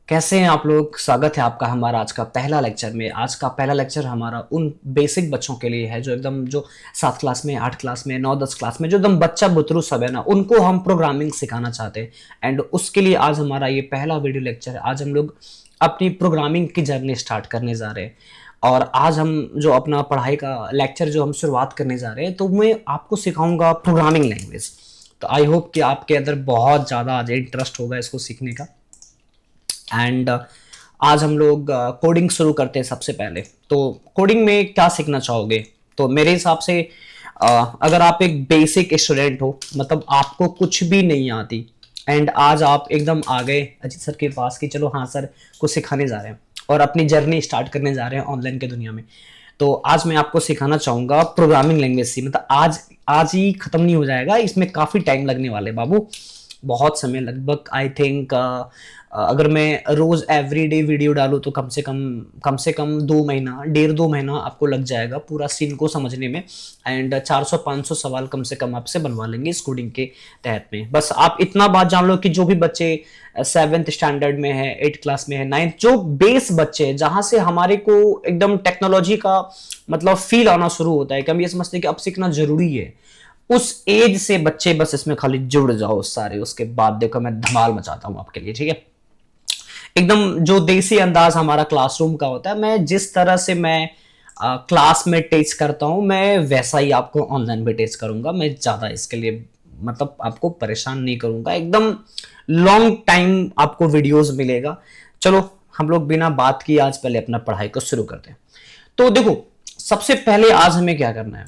कैसे हैं आप लोग। स्वागत है आपका हमारा आज का पहला लेक्चर में। आज का पहला लेक्चर हमारा उन बेसिक बच्चों के लिए है जो एकदम जो 7 क्लास में, 8 क्लास में, 9-10 क्लास में जो एकदम बच्चा बुतरू सब है ना, उनको हम प्रोग्रामिंग सिखाना चाहते हैं। एंड उसके लिए आज हमारा ये पहला वीडियो लेक्चर है। आज हम लोग अपनी प्रोग्रामिंग की जर्नी स्टार्ट करने जा रहे हैं। और आज हम जो अपना पढ़ाई का लेक्चर जो हम शुरुआत करने जा रहे हैं, तो मैं आपको सिखाऊंगा प्रोग्रामिंग लैंग्वेज। तो आई होप कि आपके अंदर बहुत ज़्यादा आज इंटरेस्ट होगा इसको सीखने का। एंड आज हम लोग कोडिंग शुरू करते हैं। सबसे पहले तो कोडिंग में क्या सीखना चाहोगे? तो मेरे हिसाब से अगर आप एक बेसिक स्टूडेंट हो, मतलब आपको कुछ भी नहीं आती, एंड आज आप एकदम आ गए अजीत सर के पास कि चलो हाँ सर कुछ सिखाने जा रहे हैं और अपनी जर्नी स्टार्ट करने जा रहे हैं ऑनलाइन के दुनिया में, तो आज मैं आपको सिखाना चाहूंगा प्रोग्रामिंग लैंग्वेज सी। मतलब आज ही खत्म नहीं हो जाएगा, इसमें काफी टाइम लगने वाले बाबू, बहुत समय, लगभग आई थिंक अगर मैं रोज एवरीडे वीडियो डालूं तो कम से कम 2 महीना, 1.5-2 महीना आपको लग जाएगा पूरा सीन को समझने में। एंड 400-500 सवाल कम से कम आपसे बनवा लेंगे इस कोडिंग के तहत में। बस आप इतना बात जान लो कि जो भी बच्चे 7th स्टैंडर्ड में है, 8th क्लास में है, 9th, जो बेस बच्चे हैं जहां से हमारे को एकदम टेक्नोलॉजी का मतलब फील आना शुरू होता है कि हम ये समझते हैं कि अब सीखना जरूरी है, उस एज से बच्चे बस इसमें खाली जुड़ जाओ सारे। उसके बाद देखो मैं धमाल मचाता हूं आपके लिए, ठीक है। एकदम जो देसी अंदाज हमारा क्लासरूम का होता है, मैं जिस तरह से मैं क्लास में टीच करता हूं, मैं वैसा ही आपको ऑनलाइन भी टीच करूंगा। मैं ज्यादा इसके लिए मतलब आपको परेशान नहीं करूंगा। एकदम लॉन्ग टाइम आपको वीडियोस मिलेगा। चलो हम लोग बिना बात किए आज पहले अपना पढ़ाई को शुरू करते हैं। तो देखो, सबसे पहले आज हमें क्या करना है,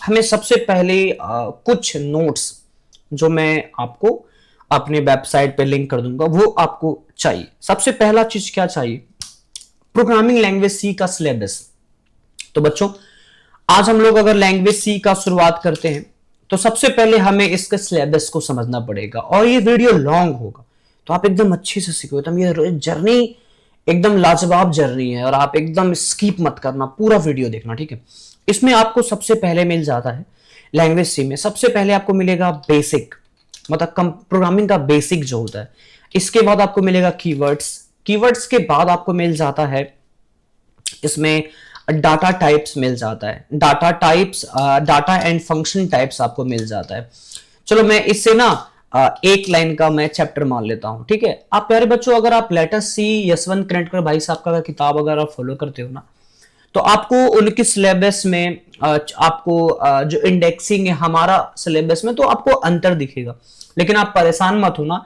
हमें सबसे पहले कुछ नोट्स जो मैं आपको अपने वेबसाइट पे लिंक कर दूंगा वो आपको चाहिए। सबसे पहला चीज क्या चाहिए? प्रोग्रामिंग लैंग्वेज सी का सिलेबस। तो बच्चों, आज हम लोग अगर लैंग्वेज सी का शुरुआत करते हैं तो सबसे पहले हमें इसके सिलेबस को समझना पड़ेगा, और ये वीडियो लॉन्ग होगा तो आप एकदम अच्छे से सीखो। एकदम ये जर्नी एकदम लाजवाब जर्नी है और आप एकदम स्किप मत करना, पूरा वीडियो देखना, ठीक है। इसमें आपको सबसे पहले मिल जाता है लैंग्वेज सी में, सबसे पहले आपको मिलेगा बेसिक, मतलब प्रोग्रामिंग का बेसिक जो होता है। इसके बाद आपको मिलेगा कीवर्ड्स। कीवर्ड्स के बाद आपको मिल जाता है इसमें डाटा टाइप्स मिल जाता है। Data types, data and function types आपको मिल जाता है। चलो मैं इससे ना एक लाइन का मैं चैप्टर मान लेता हूं, ठीक है। आप प्यारे बच्चों, अगर आप लेटेस्ट सी यशवंत किरटकर भाई साहब का किताब अगर आप फॉलो करते हो ना, तो आपको उनके सिलेबस में आपको जो इंडेक्सिंग है हमारा सिलेबस में, तो आपको अंतर दिखेगा। लेकिन आप परेशान मत होना,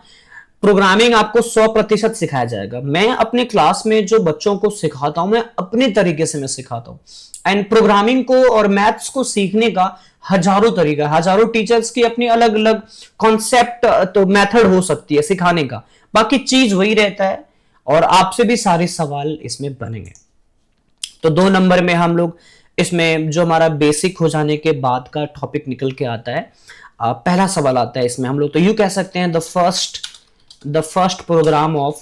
प्रोग्रामिंग आपको 100% सिखाया जाएगा। मैं अपने क्लास में जो बच्चों को सिखाता हूं, मैं अपने तरीके से मैं सिखाता हूं। एंड प्रोग्रामिंग को और मैथ्स को सीखने का हजारों तरीका, हजारों टीचर्स की अपनी अलग अलग कॉन्सेप्ट तो मेथड हो सकती है सिखाने का, बाकी चीज वही रहता है और आपसे भी सारे सवाल इसमें बनेंगे। तो 2 नंबर में हम लोग इसमें जो हमारा बेसिक हो जाने के बाद का टॉपिक निकल के आता है, पहला सवाल आता है इसमें। हम लोग तो यूं कह सकते हैं the first program of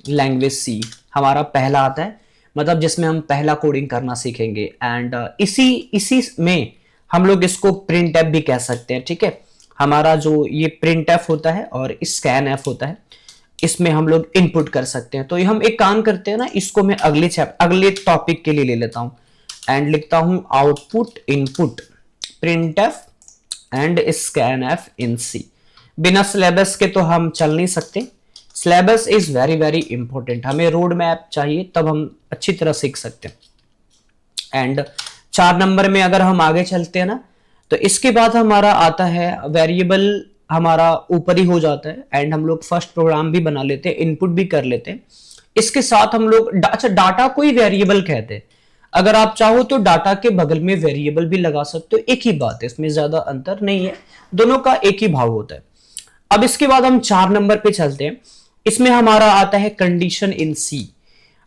language C हमारा पहला आता है, मतलब जिसमें हम पहला कोडिंग करना सीखेंगे। एंड इसी में हम लोग इसको प्रिंट एफ भी कह सकते हैं, ठीक है। हमारा जो ये प्रिंट एफ होता है और स्कैन एफ होता है, इसमें हम लोग इनपुट कर सकते हैं। तो ये हम एक काम करते हैं ना, इसको मैं अगले टॉपिक के लिए ले लेता हूं एंड लिखता हूं output input printf and scanf in C. बिना सिलेबस के तो हम चल नहीं सकते। Syllabus is very very important, हमें रोड मैप चाहिए तब हम अच्छी तरह सीख सकते हैं। एंड 4 नंबर में अगर हम आगे चलते हैं ना, तो इसके बाद हमारा आता है वेरिएबल, हमारा ऊपर ही हो जाता है। एंड हम लोग फर्स्ट प्रोग्राम भी बना लेते हैं, इनपुट भी कर लेते हैं। इसके साथ हम लोग अच्छा, डाटा को ही वेरिएबल कहते हैं। अगर आप चाहो तो डाटा के बगल में वेरिएबल भी लगा सकते हो, एक ही बात है, इसमें ज्यादा अंतर नहीं है, दोनों का एक ही भाव होता है। अब इसके बाद हम 4 नंबर पे चलते हैं। इसमें हमारा आता है कंडीशन इन सी,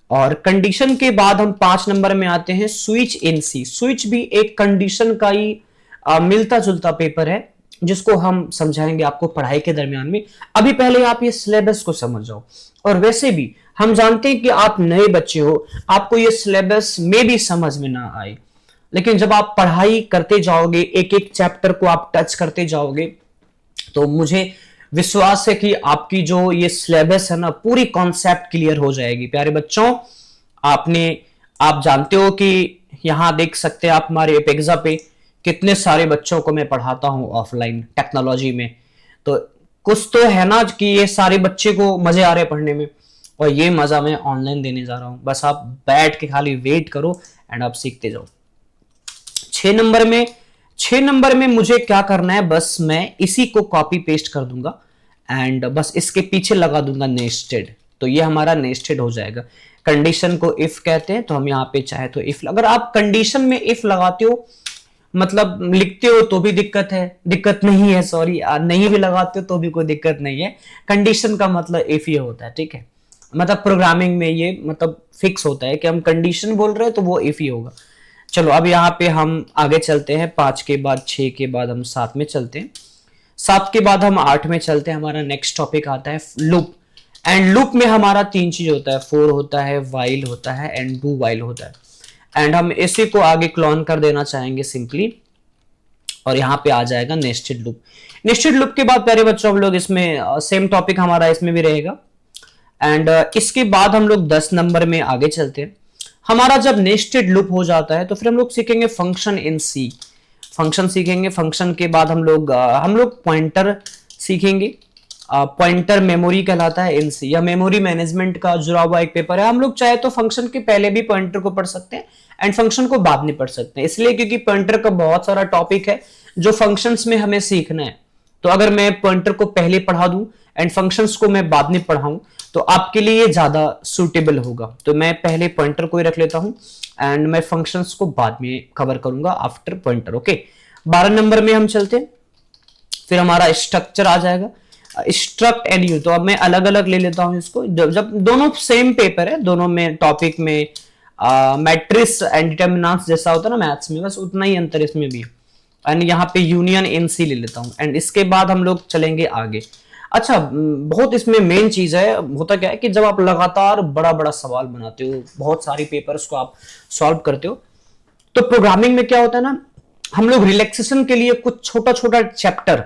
और कंडीशन के बाद हम 5 नंबर में आते हैं स्विच इन सी। स्विच भी एक कंडीशन का ही मिलता जुलता पेपर है, जिसको हम समझाएंगे आपको पढ़ाई के दरमियान में। अभी पहले आप ये सिलेबस को समझ जाओ। और वैसे भी हम जानते हैं कि आप नए बच्चे हो, आपको ये सिलेबस में भी समझ में ना आए, लेकिन जब आप पढ़ाई करते जाओगे, एक एक चैप्टर को आप टच करते जाओगे, तो मुझे विश्वास है कि आपकी जो ये सिलेबस है ना, पूरी कॉन्सेप्ट क्लियर हो जाएगी। प्यारे बच्चों, आप जानते हो कि यहां देख सकते हैं आप हमारे एपेक्सा पे कितने सारे बच्चों को मैं पढ़ाता हूं ऑफलाइन टेक्नोलॉजी में। तो कुछ तो है ना कि ये सारे बच्चे को मजे आ रहे हैं पढ़ने में, और ये मजा मैं ऑनलाइन देने जा रहा हूं। बस आप बैठ के खाली वेट करो एंड आप सीखते जाओ। 6 नंबर में मुझे क्या करना है, बस मैं इसी को कॉपी पेस्ट कर दूंगा एंड बस इसके पीछे लगा दूंगा नेस्टेड। तो ये हमारा नेस्टेड हो जाएगा। कंडीशन को इफ कहते हैं, तो हम यहाँ पे चाहे तो इफ, अगर आप कंडीशन में इफ लगाते हो मतलब लिखते हो तो भी दिक्कत नहीं है, सॉरी, नहीं भी लगाते हो तो भी कोई दिक्कत नहीं है। कंडीशन का मतलब इफ ये होता है, ठीक है। मतलब प्रोग्रामिंग में ये मतलब फिक्स होता है कि हम कंडीशन बोल रहे हैं तो वो इफ ही होगा। चलो अब यहाँ पे हम आगे चलते हैं। 5 के बाद 6 के बाद हम 7 में चलते हैं, 7 के बाद हम 8 में चलते हैं। हमारा नेक्स्ट टॉपिक आता है लूप। एंड लूप में हमारा 3 चीज होता है, फोर होता है, वाइल होता है एंड डू वाइल होता है। एंड हम इसी को आगे क्लोन कर देना चाहेंगे सिंपली, और यहाँ पे आ जाएगा नेस्टेड लूप। नेस्टेड लूप के बाद प्यारे बच्चों हम लोग इसमें सेम टॉपिक हमारा इसमें भी रहेगा। एंड इसके बाद हम लोग 10 नंबर में आगे चलते हैं। हमारा जब नेस्टेड लूप हो जाता है तो फिर हम लोग सीखेंगे फंक्शन इन सी। फंक्शन सीखेंगे। फंक्शन के बाद हम लोग पॉइंटर सीखेंगे। पॉइंटर मेमोरी कहलाता है इन सी। यह मेमोरी मैनेजमेंट का जुड़ा हुआ एक पेपर है। हम लोग चाहे तो फंक्शन के पहले भी पॉइंटर को पढ़ सकते हैं एंड फंक्शन को बाद में पढ़ सकते हैं, इसलिए क्योंकि पॉइंटर का बहुत सारा टॉपिक है जो फंक्शंस में हमें सीखना है। तो अगर मैं पॉइंटर को पहले पढ़ा दूं एंड फंक्शंस को मैं बाद में पढ़ाऊं तो आपके लिए ज्यादा सुटेबल होगा। तो मैं पहले पॉइंटर को ही रख लेता हूं एंड मैं फंक्शंस को बाद में कवर करूंगा आफ्टर पॉइंटर। ओके, 12 नंबर में हम चलते हैं। फिर हमारा स्ट्रक्चर आ जाएगा, स्ट्रक्ट एंड यू। तो अब मैं अलग अलग ले लेता हूं इसको, जब दोनों सेम पेपर है, दोनों में टॉपिक में मैट्रिक्स एंड डिटरमिनेंट्स जैसा होता है ना मैथ्स में, बस उतना ही अंतर इसमें भी है। एंड यहाँ पे यूनियन इन सी ले लेता हूं एंड इसके बाद हम लोग चलेंगे आगे। अच्छा, बहुत इसमें मेन चीज है, होता क्या है कि जब आप लगातार बड़ा बड़ा सवाल बनाते हो, बहुत सारी पेपर्स को आप सॉल्व करते हो, तो प्रोग्रामिंग में क्या होता है ना, हम लोग रिलैक्सेशन के लिए कुछ छोटा छोटा चैप्टर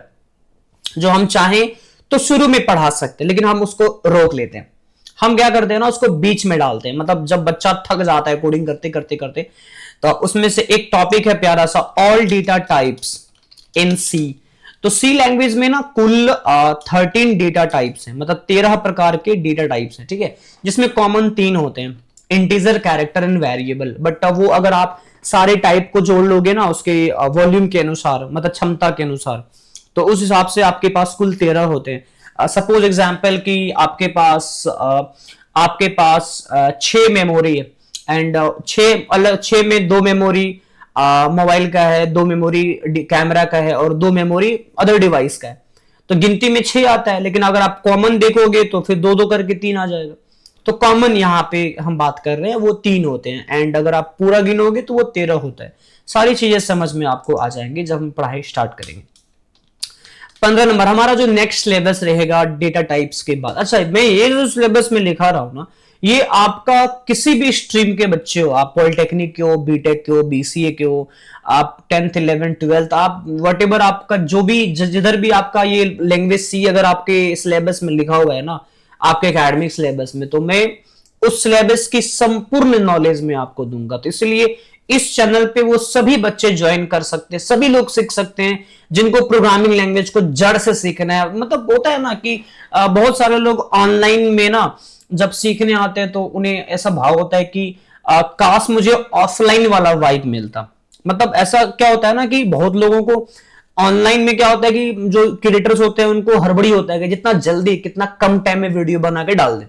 जो हम चाहें तो शुरू में पढ़ा सकते हैं, लेकिन हम उसको रोक लेते हैं। हम क्या करते हैं ना, उसको बीच में डालते हैं। मतलब जब बच्चा थक जाता है कोडिंग करते करते करते, तो उसमें से एक टॉपिक है प्यारा सा, ऑल डेटा टाइप्स इन सी। तो सी लैंग्वेज में ना कुल 13 डेटा टाइप्स हैं, मतलब 13 प्रकार के डेटा टाइप्स हैं, ठीक है, जिसमें कॉमन 3 होते हैं, integer, character and variable. But वो अगर आप सारे टाइप को जोड़ लोगे ना उसके वॉल्यूम के अनुसार, मतलब क्षमता के अनुसार, तो उस हिसाब से आपके पास कुल 13 होते हैं। सपोज एग्जाम्पल कि आपके पास 6 मेमोरी है एंड 6 में 2 मेमोरी मोबाइल का है, 2 मेमोरी कैमरा का है और 2 मेमोरी अदर डिवाइस का है। तो गिनती में 6 आता है, लेकिन अगर आप कॉमन देखोगे तो फिर 2 2 करके 3 आ जाएगा। तो कॉमन यहाँ पे हम बात कर रहे हैं वो 3 होते हैं एंड अगर आप पूरा गिनोगे तो वो 13 होता है। सारी चीजें समझ में आपको आ जाएंगी जब हम पढ़ाई स्टार्ट करेंगे। 15 नंबर हमारा जो नेक्स्ट सिलेबस रहेगा डेटा टाइप्स के बाद। अच्छा, मैं ये जो सिलेबस में लिखा रहा हूं ना, ये आपका किसी भी स्ट्रीम के बच्चे हो, आप पॉलिटेक्निक के हो, बीटेक के हो, बीसीए के हो, आप 10th 11th 12th, आप व्हाटएवर आपका जो भी जिधर भी आपका ये लैंग्वेज सी अगर आपके सिलेबस में लिखा हुआ है ना, आपके एकेडमिक सिलेबस में, तो मैं उस सिलेबस की संपूर्ण नॉलेज में आपको दूंगा। तो इसलिए इस चैनल पे वो सभी बच्चे ज्वाइन कर सकते हैं, सभी लोग सीख सकते हैं जिनको प्रोग्रामिंग लैंग्वेज को जड़ से सीखना है। मतलब होता है ना कि बहुत सारे लोग ऑनलाइन में ना जब सीखने आते हैं तो उन्हें ऐसा भाव होता है कि काश मुझे ऑफलाइन वाला वाइब मिलता। मतलब ऐसा क्या होता है ना कि बहुत लोगों को ऑनलाइन में क्या होता है कि जो क्रिएटर्स होते हैं उनको हड़बड़ी होता है कि जितना जल्दी कितना कम टाइम में वीडियो बना के डाल दें,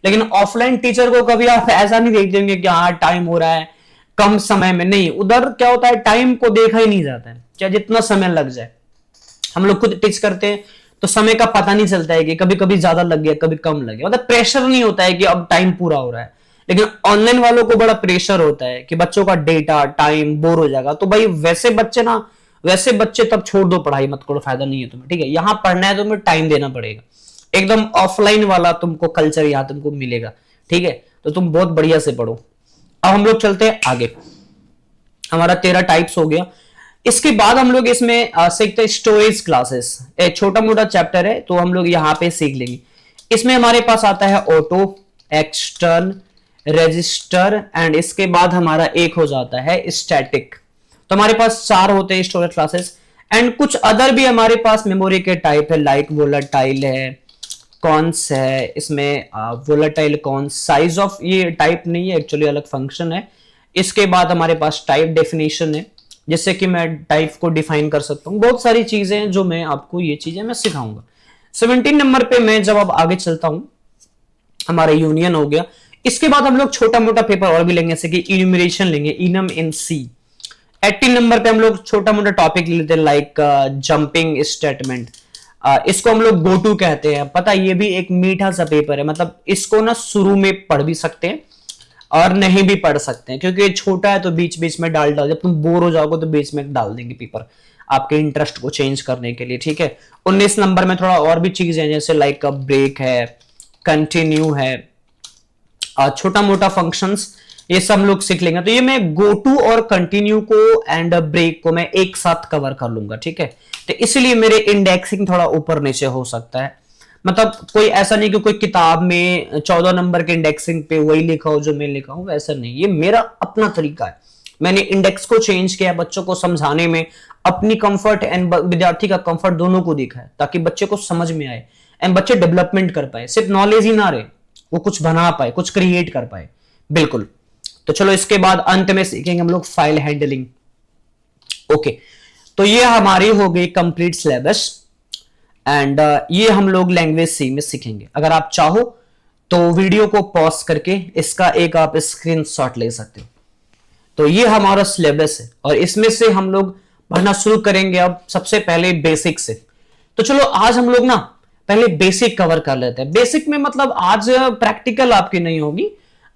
लेकिन ऑफलाइन टीचर को कभी आप ऐसा नहीं देख देंगे कि हाँ टाइम हो रहा है कम समय में, नहीं, उधर क्या होता है टाइम को देखा ही नहीं जाता है, चाहे जितना समय लग जाए। हम लोग खुद टीच करते हैं तो समय का पता नहीं चलता है कि कभी कभी ज्यादा लग गया कभी कम लग गया, मतलब प्रेशर नहीं होता है कि अब टाइम पूरा हो रहा है। लेकिन ऑनलाइन वालों को बड़ा प्रेशर होता है कि बच्चों का डेटा टाइम बोर हो जाएगा। तो भाई वैसे बच्चे तब छोड़ दो, पढ़ाई मत करो, फायदा नहीं है तुम्हें, ठीक है। यहाँ पढ़ना है तो तुम्हें टाइम देना पड़ेगा, एकदम ऑफलाइन वाला तुमको कल्चर यहाँ तुमको मिलेगा, ठीक है। तो तुम बहुत बढ़िया से पढ़ो। अब हम लोग चलते हैं आगे। हमारा 13 टाइप्स हो गया। इसके बाद हम लोग इसमें सीखते हैं स्टोरेज क्लासेस। एक छोटा मोटा चैप्टर है तो हम लोग यहाँ पे सीख लेंगे। इसमें हमारे पास आता है ऑटो, एक्सटर्न, रजिस्टर एंड इसके बाद हमारा एक हो जाता है स्टैटिक। तो हमारे पास 4 होते हैं स्टोरेज क्लासेस एंड कुछ अदर भी हमारे पास मेमोरी के टाइप है, लाइक वोलेटाइल है, कॉन्स है, इसमें वोलेटाइल कॉन्स, साइज ऑफ, ये टाइप नहीं है एक्चुअली, अलग फंक्शन है। इसके बाद हमारे पास टाइप डेफिनेशन है, जैसे कि मैं टाइप को डिफाइन कर सकता हूं। बहुत सारी चीजें हैं जो मैं आपको, ये चीजें मैं सिखाऊंगा। 17 नंबर पे मैं जब अब आगे चलता हूं, हमारा यूनियन हो गया। इसके बाद हम लोग छोटा मोटा पेपर और भी लेंगे, जैसे कि इन्यूमरेशन लेंगे, इनम इन सी। 18 नंबर पे हम लोग छोटा मोटा टॉपिक लेते हैं, लाइक जंपिंग स्टेटमेंट। इसको हम लोग गो टू कहते हैं। पता, ये भी एक मीठा सा पेपर है, मतलब इसको ना शुरू में पढ़ भी सकते हैं और नहीं भी पढ़ सकते हैं, क्योंकि ये छोटा है तो बीच बीच में डाल जब तुम बोर हो जाओगे तो बीच में डाल देंगे पेपर, आपके इंटरेस्ट को चेंज करने के लिए, ठीक है। 19 नंबर में थोड़ा और भी चीजें हैं, जैसे लाइक ब्रेक है, कंटिन्यू है, छोटा मोटा फंक्शंस, ये सब लोग सीख लेंगे। तो ये मैं गो टू और कंटिन्यू को एंड ब्रेक को मैं एक साथ कवर कर लूंगा, ठीक है। तो इसलिए मेरे इंडेक्सिंग थोड़ा ऊपर नीचे हो सकता है, मतलब कोई ऐसा नहीं कि कोई किताब में 14 नंबर के इंडेक्सिंग पे वही लिखा हो जो मैं लिखा हूं, वैसा नहीं, ये मेरा अपना तरीका है। मैंने इंडेक्स को चेंज किया बच्चों को समझाने में, अपनी कंफर्ट एंड विद्यार्थी का कंफर्ट दोनों को देखा है, ताकि बच्चे को समझ में आए एंड बच्चे डेवलपमेंट कर पाए, सिर्फ नॉलेज ही ना रहे, वो कुछ बना पाए, कुछ क्रिएट कर पाए। बिल्कुल। तो चलो इसके बाद अंत में सीखेंगे हम लोग फाइल हैंडलिंग। ओके, तो ये हमारी हो गई कंप्लीट सिलेबस एंड ये हम लोग लैंग्वेज सी में सीखेंगे। अगर आप चाहो तो वीडियो को पॉज करके इसका एक आप स्क्रीनशॉट ले सकते हो। तो ये हमारा सिलेबस है और इसमें से हम लोग पढ़ना शुरू करेंगे अब सबसे पहले बेसिक से। तो चलो आज हम लोग ना पहले बेसिक कवर कर लेते हैं। बेसिक में मतलब आज प्रैक्टिकल आपकी नहीं होगी,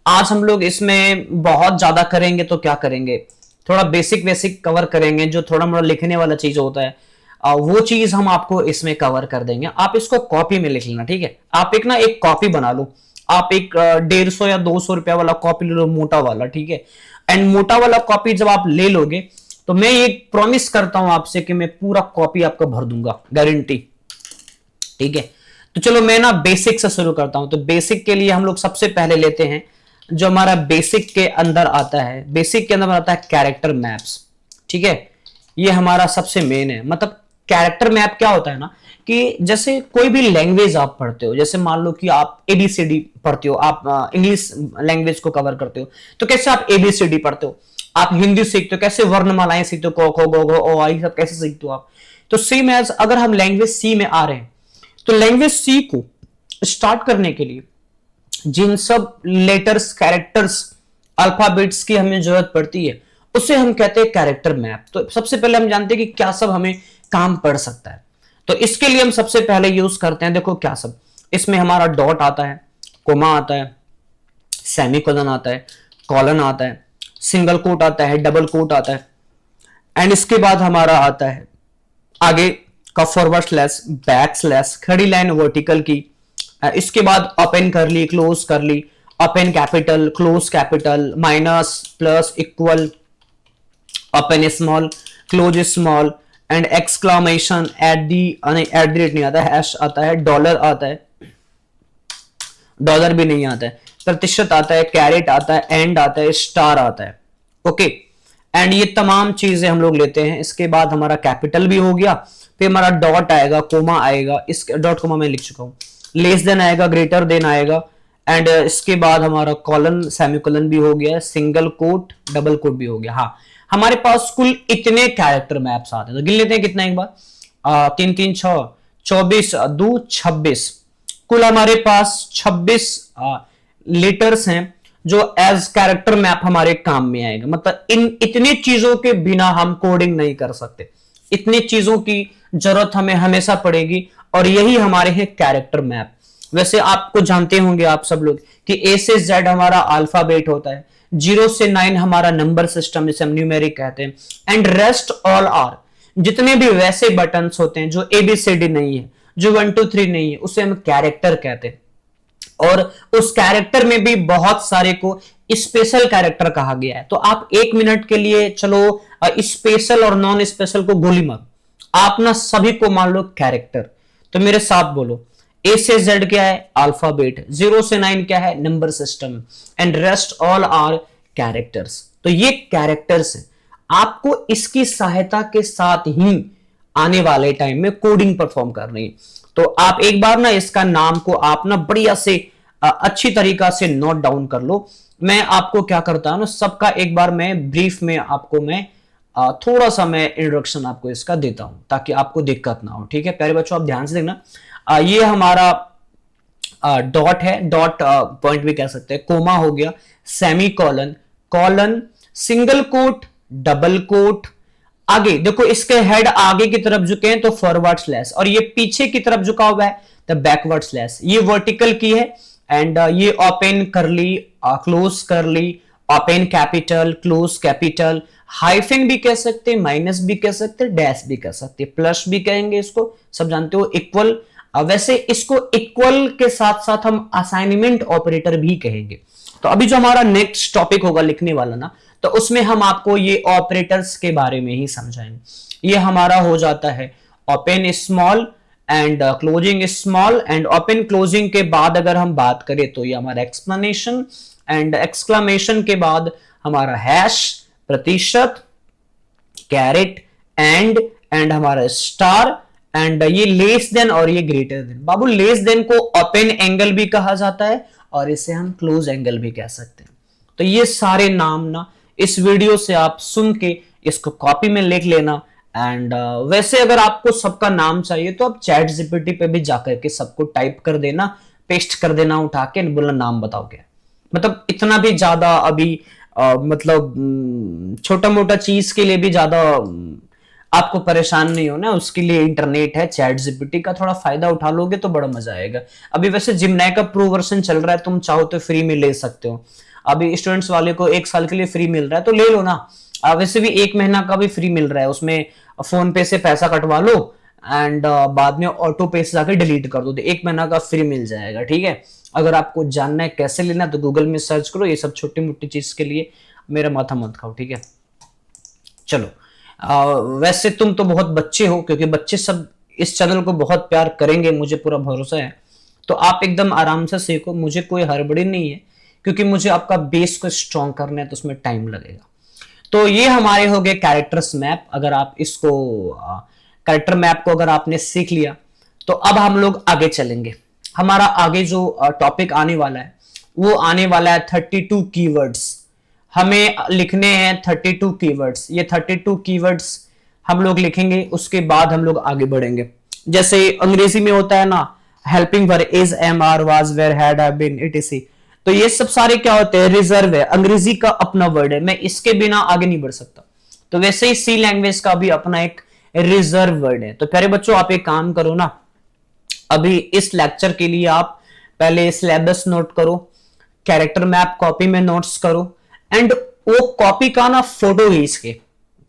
आज हम लोग इसमें बहुत ज्यादा करेंगे तो क्या करेंगे, थोड़ा बेसिक बेसिक कवर करेंगे, जो थोड़ा मोड़ा लिखने वाला चीज होता है वो चीज हम आपको इसमें कवर कर देंगे। आप इसको कॉपी में लिख लेना, ठीक है। आप एक ना एक कॉपी बना लो, आप एक 150 या 200 रुपया वाला कॉपी ले लो, मोटा वाला, ठीक है। एंड मोटा वाला कॉपी जब आप ले लोगे तो मैं ये प्रॉमिस करता हूं आपसे कि मैं पूरा कॉपी आपको भर दूंगा, गारंटी, ठीक है। तो चलो मैं ना बेसिक से शुरू करता हूं। तो बेसिक के लिए हम लोग सबसे पहले लेते हैं जो हमारा बेसिक के अंदर आता है, बेसिक के अंदर आता है कैरेक्टर मैप्स, ठीक है। ये हमारा सबसे मेन है। मतलब कैरेक्टर मैप क्या होता है ना, कि जैसे कोई भी लैंग्वेज आप पढ़ते हो, जैसे मान लो कि आप एबीसीडी पढ़ते हो, आप इंग्लिश लैंग्वेज को कवर करते हो, तो कैसे आप एबीसीडी पढ़ते हो, आप हिंदी सीखते हो, कैसे वर्णमालाएं सीखते हो, क ख ग घ ओ आ सब कैसे सीखते हो आप। तो सेम एज अगर हम लैंग्वेज सी में आ रहे हैं, तो लैंग्वेज सी को स्टार्ट करने के लिए जिन सब लेटर्स, कैरेक्टर्स, अल्फाबेट्स की हमें जरूरत पड़ती है, उसे हम कहते हैं कैरेक्टर मैप। तो सबसे पहले हम जानते हैं कि क्या सब हमें काम पड़ सकता है। तो इसके लिए हम सबसे पहले यूज करते हैं, देखो क्या सब, इसमें हमारा डॉट आता है, कोमा आता है, सेमीकोलन आता है, कॉलन आता है, सिंगल कोट आता है, डबल कोट आता है, एंड इसके बाद हमारा आता है आगे का फॉरवर्ड स्लैश, बैक स्लैश, खड़ी लाइन वर्टिकल की, इसके बाद अपेन कर ली, क्लोज कर ली, open capital, close capital, minus, plus, equal, open small, close small, and exclamation, at the rate नहीं आता है, हैश आता है, डॉलर आता है, डॉलर भी नहीं आता है, प्रतिशत आता है, कैरेट आता है, एंड आता है, स्टार आता है। ओके, एंड ये तमाम चीजें हम लोग लेते हैं। इसके बाद हमारा कैपिटल भी हो गया, फिर हमारा डॉट आएगा, कोमा आएगा, इस डॉट कोमा मैं लिख चुका हूं, लेस देन आएगा, ग्रेटर देन आएगा, एंड इसके बाद हमारा कॉलन, सेमीकोलन भी हो गया, सिंगल कोट, डबल कोट भी हो गया। हाँ, हमारे पास कुल इतने कैरेक्टर मैप्स आते हैं, तो गिन लेते हैं कितना एक बार, 3 3 6 24 2 26, कुल हमारे पास 26 लेटर्स हैं जो एज कैरेक्टर मैप हमारे काम में आएगा। मतलब इन इतनी चीजों के बिना हम कोडिंग नहीं कर सकते, इतनी चीजों की जरूरत हमें हमेशा पड़ेगी, और यही हमारे हैं कैरेक्टर मैप। वैसे आपको जानते होंगे आप सब लोग कि ए से जेड हमारा अल्फाबेट होता है, 0 से 9 हमारा नंबर सिस्टम, जिसे हम न्यूमेरिक कहते हैं, एंड रेस्ट ऑल आर, जितने भी वैसे बटन्स होते हैं जो एबीसीडी नहीं है, जो 1 2 3 नहीं है, उसे हम कैरेक्टर कहते हैं। और उस कैरेक्टर में भी बहुत सारे को स्पेशल कैरेक्टर कहा गया है। तो आप 1 मिनट के लिए चलो स्पेशल और नॉन स्पेशल को गोली मारो, आप ना सभी को मान लो कैरेक्टर। तो मेरे साथ बोलो, ए से जेड क्या है? अल्फाबेट। 0 से 9 क्या है? Number system. And rest all are characters. तो ये कैरेक्टर्स है, आपको इसकी सहायता के साथ ही आने वाले टाइम में कोडिंग परफॉर्म करनी है। तो आप एक बार ना इसका नाम को आप ना बढ़िया से अच्छी तरीका से नोट डाउन कर लो। मैं आपको क्या करता हूं ना, सबका एक बार मैं ब्रीफ में आपको मैं थोड़ा सा मैं इंट्रोडक्शन आपको इसका देता हूं ताकि आपको दिक्कत ना हो। ठीक है प्यारे बच्चों, आप ध्यान से देखना। ये हमारा डॉट है, डॉट पॉइंट भी कह सकते हैं, कोमा हो गया, semicolon, colon, single quote, double quote. आगे देखो, इसके हेड आगे की तरफ झुके हैं तो फॉरवर्ड स्लैश, और ये पीछे की तरफ झुका हुआ है तो बैकवर्ड स्लैश। ये वर्टिकल की है। एंड ये ओपन करली, क्लोज करली, open capital, close capital, hyphen भी कह सकते हैं, माइनस भी कह सकते हैं, डैश भी कह सकते हैं, प्लस भी कहेंगे इसको, सब जानते हो, इक्वल। वैसे इसको इक्वल के साथ साथ हम असाइनमेंट ऑपरेटर भी कहेंगे। तो अभी जो हमारा नेक्स्ट टॉपिक होगा लिखने वाला ना, तो उसमें हम आपको ये ऑपरेटर्स के बारे में ही समझाएंगे। ये हमारा हो जाता है open small and closing small, and open closing के बाद अगर हम बात करें तो ये हमारा एक्सप्लेनेशन, एंड एक्सक्लेमेशन के बाद हमारा हैश, प्रतिशत, कैरेट, एंड हमारा स्टार, एंड ये लेस देन और ये ग्रेटर देन। बाबू लेस देन को ओपन एंगल भी कहा जाता है और इसे हम क्लोज एंगल भी कह सकते हैं। तो ये सारे नाम ना इस वीडियो से आप सुन के इसको कॉपी में लिख लेना। एंड वैसे अगर आपको सबका नाम चाहिए तो आप चैट जीपीटी पे भी जाकर के सबको टाइप कर देना, पेस्ट कर देना उठा के, बोलना नाम बताओ क्या। मतलब इतना भी ज्यादा अभी मतलब छोटा मोटा चीज के लिए भी ज्यादा आपको परेशान नहीं होना, उसके लिए इंटरनेट है, चैट जीपीटी का थोड़ा फायदा उठा लोगे तो बड़ा मजा आएगा। अभी वैसे जिमनाई का प्रो वर्जन चल रहा है, तुम चाहो तो फ्री में ले सकते हो। अभी स्टूडेंट्स वाले को 1 साल के लिए फ्री मिल रहा है तो ले लो ना। वैसे भी 1 महीना का भी फ्री मिल रहा है, उसमें फोन पे से पैसा कटवा लो एंड बाद में ऑटो पे से जाकर डिलीट कर दो, तो 1 महीना का फ्री मिल जाएगा। ठीक है, अगर आपको जानना है कैसे लेना तो गूगल में सर्च करो। ये सब छोटी मोटी चीज के लिए मेरा माथा मत खाओ। ठीक है, चलो वैसे तुम तो बहुत बच्चे हो, क्योंकि बच्चे सब इस चैनल को बहुत प्यार करेंगे, मुझे पूरा भरोसा है। तो आप एकदम आराम से सीखो, मुझे कोई हड़बड़ी नहीं है, क्योंकि मुझे आपका बेस को स्ट्रॉन्ग करना है तो उसमें टाइम लगेगा। तो ये हमारे हो गए कैरेक्टर्स मैप। अगर आप इसको कैरेक्टर मैप को अगर आपने सीख लिया तो अब हम लोग आगे चलेंगे। हमारा आगे जो टॉपिक आने वाला है वो आने वाला है 32 कीवर्ड्स। हमें लिखने हैं 32 कीवर्ड्स। ये 32 कीवर्ड्स हम लोग लिखेंगे, उसके बाद हम लोग आगे बढ़ेंगे। जैसे अंग्रेजी में होता है ना, helping verb is, am, are, was, were, had, have been, etc. तो ये सब सारे क्या होते हैं? रिजर्व है, अंग्रेजी का अपना वर्ड है, मैं इसके बिना आगे नहीं बढ़ सकता। तो वैसे ही सी लैंग्वेज का भी अपना एक रिजर्व वर्ड है। तो प्यारे बच्चों, आप एक काम करो ना, अभी इस लेक्चर के लिए आप पहले सिलेबस नोट करो, कैरेक्टर मैप कॉपी में नोट्स करो, एंड वो कॉपी का ना फोटो खींच के,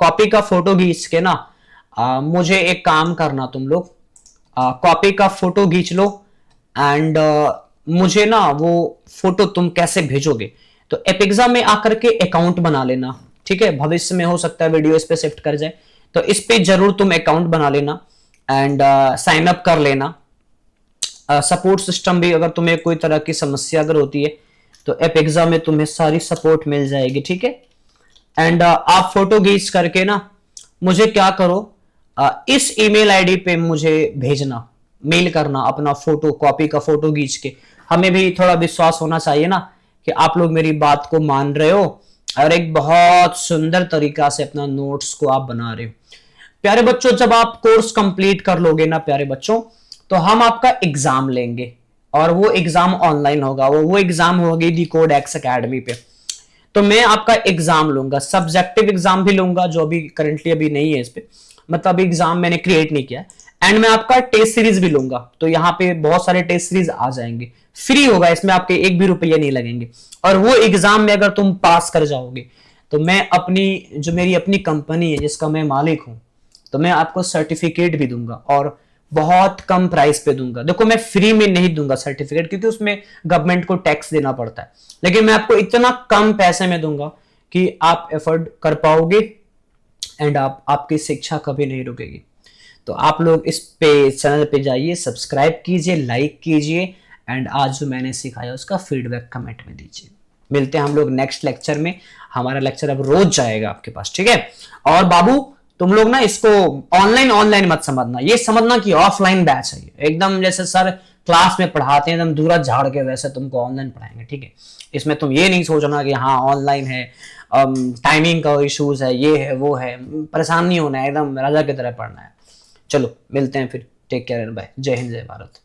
कॉपी का फोटो खींच के ना मुझे एक काम करना, तुम लोग कॉपी का फोटो खींच लो एंड मुझे ना वो फोटो तुम कैसे भेजोगे तो एपिक्सा में आकर के अकाउंट बना लेना। ठीक है, भविष्य में हो सकता है वीडियो इस पे शिफ्ट कर जाए, तो इस पे जरूर तुम अकाउंट बना लेना एंड साइन अप कर लेना। सपोर्ट सिस्टम भी, अगर तुम्हें कोई तरह की समस्या अगर होती है तो एपिक्सा में तुम्हें सारी सपोर्ट मिल जाएगी। ठीक है, एंड आप फोटो खींच करके ना मुझे क्या करो, इस ईमेल आईडी पे मुझे भेजना, मेल करना अपना फोटो, कॉपी का फोटो खींच के। हमें भी थोड़ा विश्वास होना चाहिए ना कि आप लोग मेरी बात को मान रहे हो और एक बहुत सुंदर तरीका से अपना नोट्स को आप बना रहे हो। प्यारे बच्चों, जब आप कोर्स कंप्लीट कर लोगे ना प्यारे बच्चों, तो हम आपका एग्जाम लेंगे और वो एग्जाम ऑनलाइन होगा। वो एग्जाम होगी दी कोड एक्स अकेडमी पे। तो मैं आपका एग्जाम लूंगा, सब्जेक्टिव एग्जाम भी लूंगा जो अभी करंटली अभी नहीं है इस पे, मतलब एग्जाम मैंने क्रिएट नहीं किया, एंड मैं आपका टेस्ट सीरीज भी लूंगा। तो यहाँ पे बहुत सारे टेस्ट सीरीज आ जाएंगे, फ्री होगा, इसमें आपके 1 भी रुपया नहीं लगेंगे। और वो एग्जाम में अगर तुम पास कर जाओगे तो मैं अपनी जो मेरी अपनी कंपनी है जिसका मैं मालिक हूं, तो मैं आपको सर्टिफिकेट भी दूंगा और बहुत कम प्राइस पे दूंगा। देखो मैं फ्री में नहीं दूंगा सर्टिफिकेट, क्योंकि उसमें गवर्नमेंट को टैक्स देना पड़ता है, लेकिन मैं आपको इतना कम पैसे में दूंगा कि आप एफोर्ड कर पाओगे एंड आपकी शिक्षा कभी नहीं रुकेगी। तो आप लोग इस पे चैनल पे जाइए, सब्सक्राइब कीजिए, लाइक कीजिए एंड आज जो मैंने सिखाया उसका फीडबैक कमेंट में दीजिए। मिलते हैं हम लोग नेक्स्ट लेक्चर में। हमारा लेक्चर अब रोज जाएगा आपके पास, ठीक है। और बाबू तुम लोग ना इसको ऑनलाइन ऑनलाइन मत समझना, ये समझना कि ऑफलाइन बैच है, एकदम जैसे सर क्लास में पढ़ाते हैं एकदम दूरा झाड़ के वैसे तुमको ऑनलाइन पढ़ाएंगे, ठीक है। इसमें तुम ये नहीं सोचना कि हाँ ऑनलाइन है, टाइमिंग का इश्यूज है, ये है वो है, परेशान नहीं होना है, एकदम राजा की तरह पढ़ना है। चलो मिलते हैं फिर, टेक केयर, बाय, जय हिंद जय भारत।